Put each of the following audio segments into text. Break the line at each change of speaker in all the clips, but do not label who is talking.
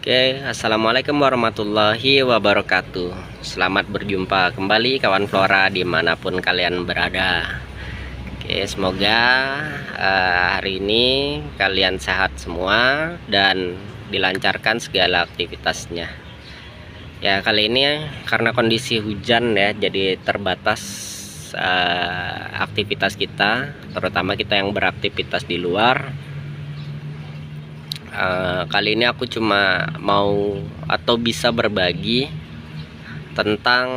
Oke, assalamualaikum warahmatullahi wabarakatuh. Selamat berjumpa kembali kawan Flora dimanapun kalian berada. Oke, semoga hari ini kalian sehat semua dan dilancarkan segala aktivitasnya. Ya, kali ini karena kondisi hujan ya, jadi terbatas aktivitas kita, terutama kita yang beraktivitas di luar. Kali ini aku cuma mau atau bisa berbagi tentang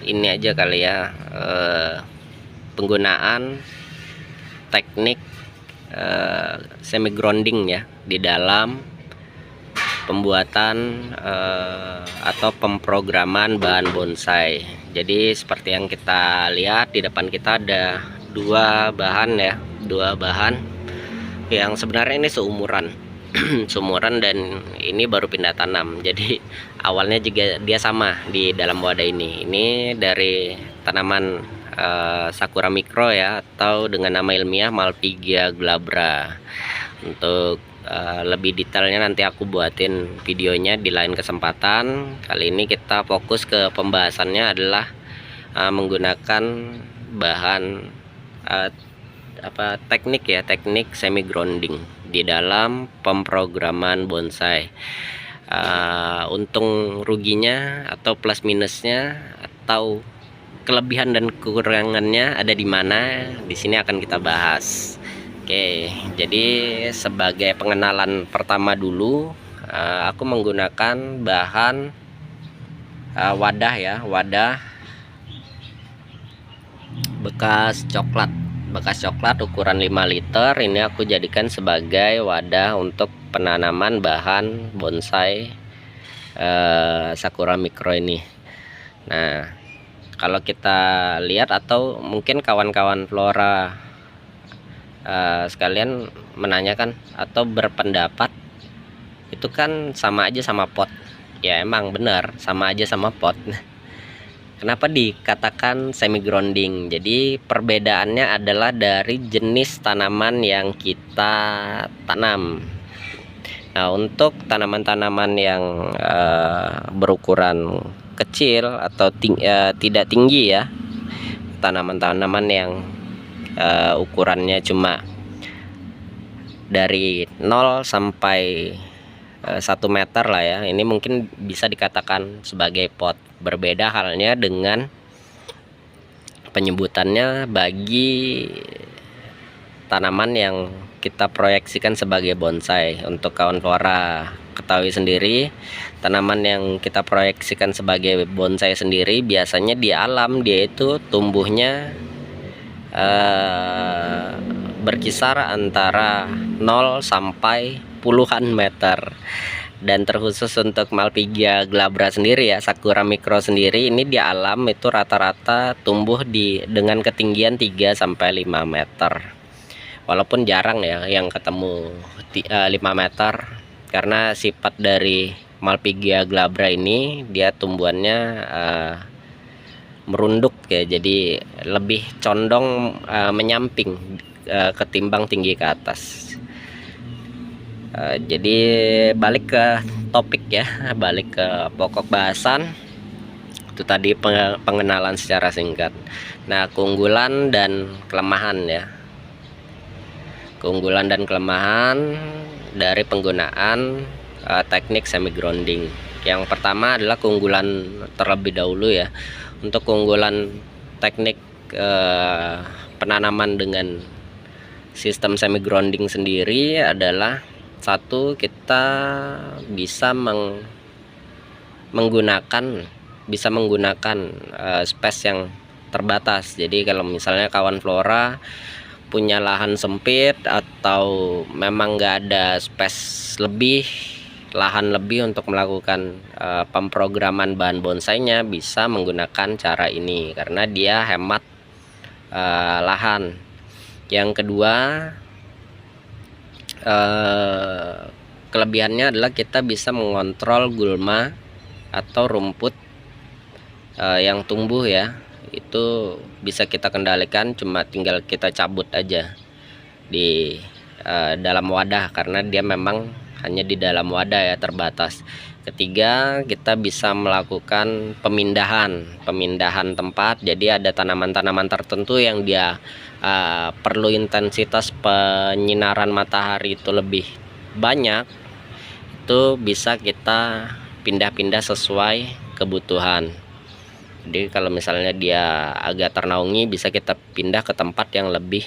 ini aja kali ya, penggunaan teknik semi grounding ya di dalam pembuatan atau pemrograman bahan bonsai. Jadi seperti yang kita lihat di depan kita ada dua bahan yang sebenarnya ini seumuran seumuran dan ini baru pindah tanam. Jadi awalnya juga dia sama di dalam wadah ini dari tanaman Sakura Micro ya, atau dengan nama ilmiah Malpighiaea glabra. Untuk lebih detailnya nanti aku buatin videonya di lain kesempatan. Kali ini kita fokus ke pembahasannya adalah menggunakan bahan teknik semi grounding di dalam pemrograman bonsai. Untung ruginya atau plus minusnya atau kelebihan dan kekurangannya ada di mana, di sini akan kita bahas. Oke, jadi sebagai pengenalan pertama dulu, aku menggunakan bahan wadah bekas coklat ukuran 5 liter. Ini aku jadikan sebagai wadah untuk penanaman bahan bonsai Sakura Micro ini. Nah, kalau kita lihat atau mungkin kawan-kawan Flora sekalian menanyakan atau berpendapat, itu kan sama aja sama pot. Ya emang benar, sama aja sama pot. Kenapa dikatakan semi grounding? Jadi perbedaannya adalah dari jenis tanaman yang kita tanam. Nah, untuk tanaman-tanaman yang berukuran kecil atau tidak tinggi ya, tanaman-tanaman yang ukurannya cuma dari 0 sampai 1 meter lah ya, ini mungkin bisa dikatakan sebagai pot. Berbeda halnya dengan penyebutannya bagi tanaman yang kita proyeksikan sebagai bonsai. Untuk kawan Flora ketahui sendiri, tanaman yang kita proyeksikan sebagai bonsai sendiri biasanya di alam dia itu tumbuhnya berkisar antara 0 sampai puluhan meter. Dan terkhusus untuk Malpighiaea glabra sendiri ya, Sakura Micro sendiri, ini di alam itu rata-rata tumbuh dengan ketinggian 3 sampai 5 meter. Walaupun jarang ya yang ketemu 5 meter, karena sifat dari Malpighiaea glabra ini dia tumbuhannya merunduk ya, jadi lebih condong menyamping ketimbang tinggi ke atas. Jadi balik ke topik ya, balik ke pokok bahasan. Itu tadi pengenalan secara singkat. Nah, keunggulan dan kelemahan ya, keunggulan dan kelemahan dari penggunaan teknik semi grounding. Yang pertama adalah keunggulan terlebih dahulu ya. Untuk keunggulan teknik penanaman dengan sistem semi grounding sendiri adalah, satu, kita bisa menggunakan space yang terbatas. Jadi kalau misalnya kawan Flora punya lahan sempit atau memang nggak ada lahan lebih untuk melakukan pemrograman bahan bonsainya, bisa menggunakan cara ini karena dia hemat lahan. Yang kedua, kelebihannya adalah kita bisa mengontrol gulma atau rumput yang tumbuh ya, itu bisa kita kendalikan, cuma tinggal kita cabut aja di dalam wadah, karena dia memang hanya di dalam wadah ya, terbatas. Ketiga, kita bisa melakukan pemindahan tempat. Jadi ada tanaman-tanaman tertentu yang dia perlu intensitas penyinaran matahari itu lebih banyak, itu bisa kita pindah-pindah sesuai kebutuhan. Jadi kalau misalnya dia agak ternaungi, bisa kita pindah ke tempat yang lebih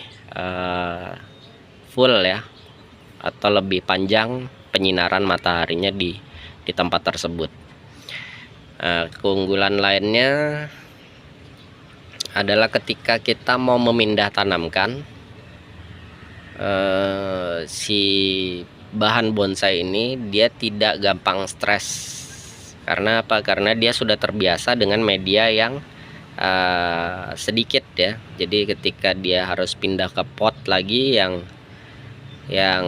full ya, atau lebih panjang penyinaran mataharinya di tempat tersebut. Keunggulan lainnya adalah ketika kita mau memindah tanamkan si bahan bonsai ini, dia tidak gampang stres. Karena apa? Karena dia sudah terbiasa dengan media yang sedikit ya. Jadi ketika dia harus pindah ke pot lagi yang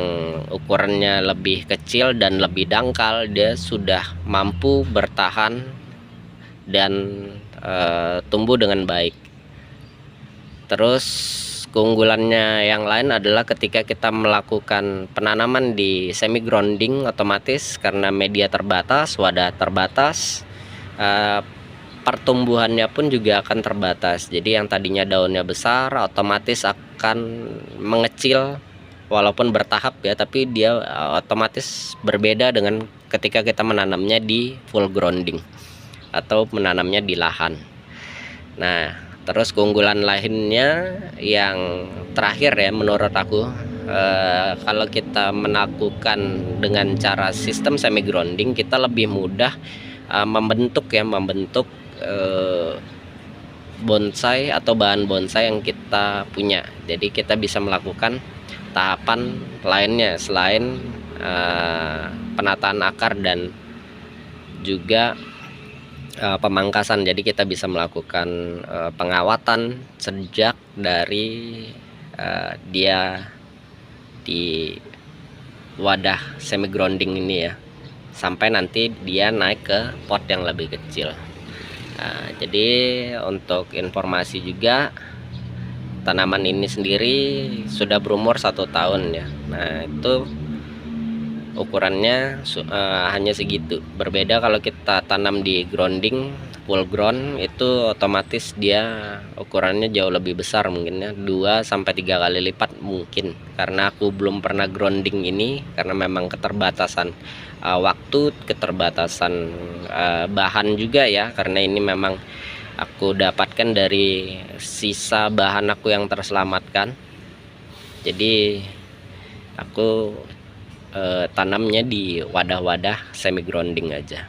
ukurannya lebih kecil dan lebih dangkal, dia sudah mampu bertahan dan tumbuh dengan baik. Terus keunggulannya yang lain adalah ketika kita melakukan penanaman di semi grounding, otomatis karena media terbatas, wadah terbatas, pertumbuhannya pun juga akan terbatas. Jadi yang tadinya daunnya besar otomatis akan mengecil, walaupun bertahap ya, tapi dia otomatis berbeda dengan ketika kita menanamnya di full grounding atau menanamnya di lahan. Nah, terus keunggulan lainnya yang terakhir ya menurut aku, kalau kita melakukan dengan cara sistem semi grounding, kita lebih mudah membentuk bonsai atau bahan bonsai yang kita punya. Jadi kita bisa melakukan tahapan lainnya selain penataan akar dan juga pemangkasan. Jadi kita bisa melakukan pengawatan sejak dari dia di wadah semi grounding ini ya, sampai nanti dia naik ke pot yang lebih kecil. Jadi untuk informasi juga, tanaman ini sendiri sudah berumur 1 tahun ya. Nah itu ukurannya hanya segitu. Berbeda kalau kita tanam di grounding full ground, itu otomatis dia ukurannya jauh lebih besar, mungkin ya 2-3 kali lipat mungkin. Karena aku belum pernah grounding ini, karena memang keterbatasan waktu, keterbatasan bahan juga ya, karena ini memang aku dapatkan dari sisa bahan aku yang terselamatkan. Jadi aku tanamnya di wadah-wadah semi grounding aja.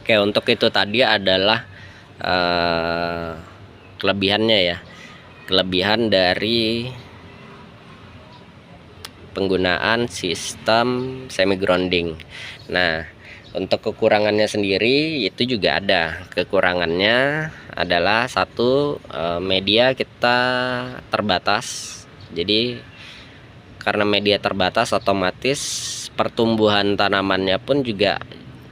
Oke, untuk itu tadi adalah kelebihannya ya, kelebihan dari penggunaan sistem semi grounding. Nah, untuk kekurangannya sendiri itu juga ada. Kekurangannya adalah satu, media kita terbatas. Jadi karena media terbatas, otomatis pertumbuhan tanamannya pun juga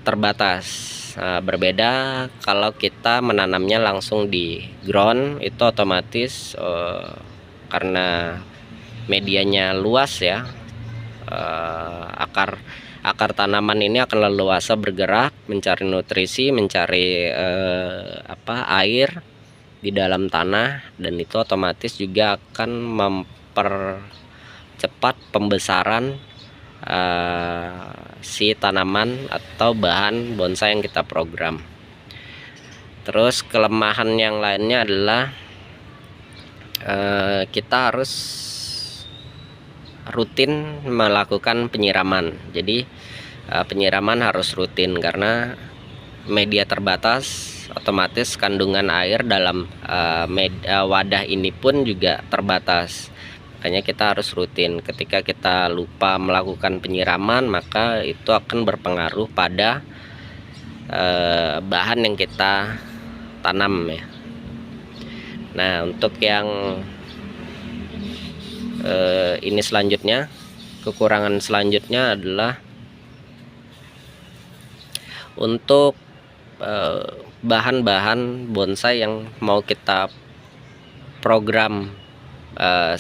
terbatas. Berbeda kalau kita menanamnya langsung di ground, itu otomatis karena medianya luas ya, akar tanaman ini akan leluasa bergerak mencari nutrisi, mencari air di dalam tanah, dan itu otomatis juga akan mempercepat pembesaran si tanaman atau bahan bonsai yang kita program. Terus kelemahan yang lainnya adalah kita harus rutin melakukan penyiraman. Jadi penyiraman harus rutin karena media terbatas, otomatis kandungan air dalam wadah ini pun juga terbatas. Makanya kita harus rutin. Ketika kita lupa melakukan penyiraman, maka itu akan berpengaruh pada bahan yang kita tanam ya. Nah, untuk yang ini selanjutnya, kekurangan selanjutnya adalah untuk bahan-bahan bonsai yang mau kita program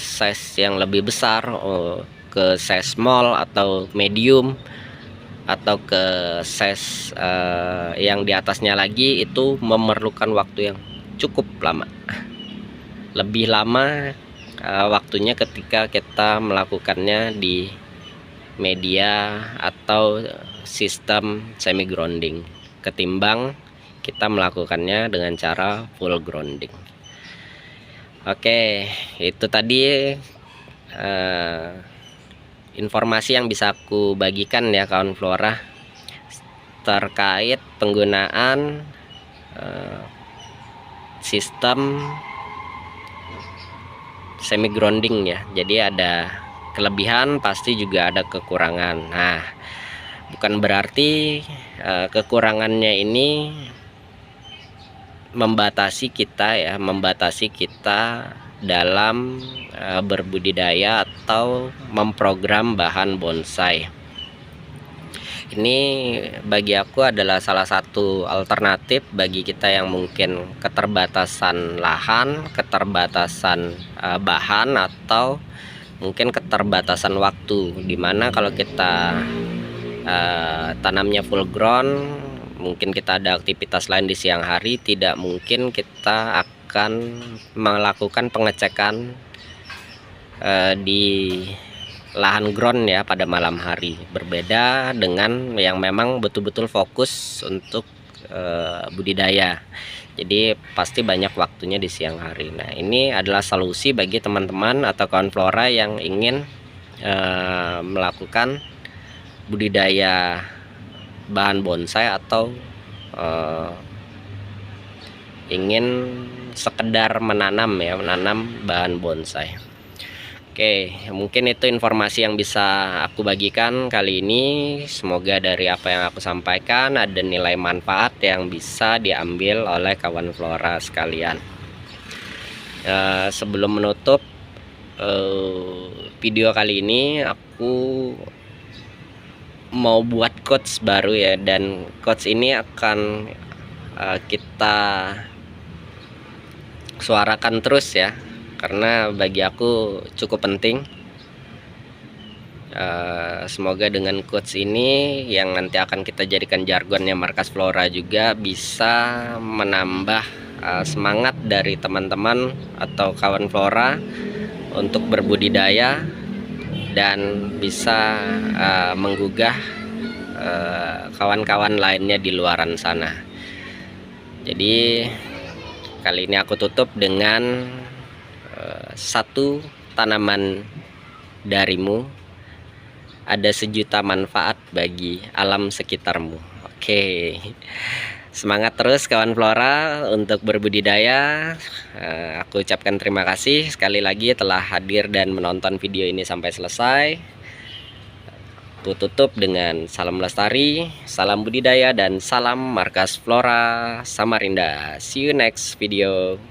size yang lebih besar, ke size small atau medium atau ke size yang di atasnya lagi, itu memerlukan waktu yang cukup lama, lebih lama waktunya ketika kita melakukannya di media atau sistem semi grounding ketimbang kita melakukannya dengan cara full grounding. Oke, itu tadi informasi yang bisa aku bagikan ya kawan Flora terkait penggunaan sistem semi grounding ya. Jadi ada kelebihan, pasti juga ada kekurangan. Nah, bukan berarti kekurangannya ini membatasi kita dalam berbudidaya atau memprogram bahan bonsai. Ini bagi aku adalah salah satu alternatif bagi kita yang mungkin keterbatasan lahan, keterbatasan bahan, atau mungkin keterbatasan waktu, dimana kalau kita tanamnya full ground, mungkin kita ada aktivitas lain di siang hari, tidak mungkin kita akan melakukan pengecekan di lahan ground ya pada malam hari. Berbeda dengan yang memang betul-betul fokus untuk budidaya, jadi pasti banyak waktunya di siang hari. Nah, ini adalah solusi bagi teman-teman atau kawan Flora yang ingin melakukan budidaya bahan bonsai atau ingin sekedar menanam bahan bonsai. Oke, mungkin itu informasi yang bisa aku bagikan kali ini. Semoga dari apa yang aku sampaikan ada nilai manfaat yang bisa diambil oleh kawan Flora sekalian. Sebelum menutup video kali ini, aku mau buat quotes baru ya, dan quotes ini akan kita suarakan terus ya, karena bagi aku cukup penting. Semoga dengan quotes ini yang nanti akan kita jadikan jargonnya Markas Flora juga bisa menambah semangat dari teman-teman atau kawan Flora untuk berbudidaya dan bisa menggugah kawan-kawan lainnya di luaran sana. Jadi kali ini aku tutup dengan satu tanaman darimu ada sejuta manfaat bagi alam sekitarmu. Oke, semangat terus kawan Flora untuk berbudidaya. Aku ucapkan terima kasih sekali lagi telah hadir dan menonton video ini sampai selesai. Aku tutup dengan salam lestari, salam budidaya, dan salam Markas Flora Samarinda. See you next video.